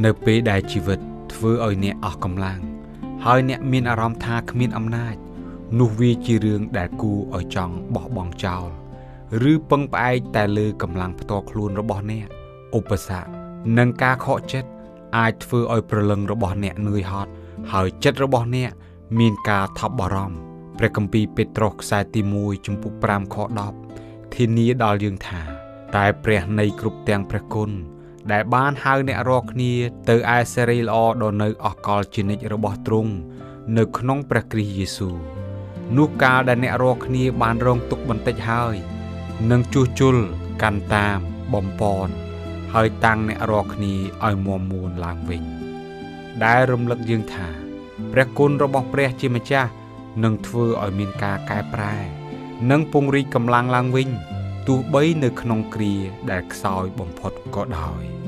នៅពេលដែលជីវិតធ្វើឲ្យអ្នកអស់កម្លាំងហើយអ្នកមានអារម្មណ៍ថាគ្មានអំណាចនោះវាជារឿងដែលគួរឲ្យចង់បោះបង់ចោលឬពឹងផ្អែកតែលើកម្លាំងផ្ទាល់ខ្លួនរបស់អ្នកឧបសគ្គនិងការខកចិត្តអាចធ្វើឲ្យព្រលឹងរបស់អ្នកនឿយហត់ហើយចិត្តរបស់អ្នកមានការថប់បារម្ភព្រះគម្ពីរពេត្រុសខ្សែទី1ចំពុក5ខ10ធានាដល់យើងថាតែព្រះនៃគ្រប់ទាំងព្រះគុណដែលបានហៅអ្នករាល់គ្នាទៅឯសេរីល្អដ៏នៅអកលជានិច្ចរបស់ទ្រង់នៅក្នុងព្រះគ្រីស្ទយេស៊ូវនោះកាលដែលអ្នករាល់គ្នាបានរងទុក្ខបន្តិចហើយនឹងជួសជុលកាន់តាមបំពន់ហើយតាំងអ្នករាល់គ្នាឲ្យមាំមួនឡើងវិញដែលរំលឹកយើងថាព្រះគុណរបស់ព្រះជាម្ចាស់នឹងធ្វើឲ្យមានការកែប្រែនិងពង្រីកកម្លាំងឡើងវិញទោះបីនៅក្នុងគ្រាដែលខ្សោយបំផុតក៏ដោយ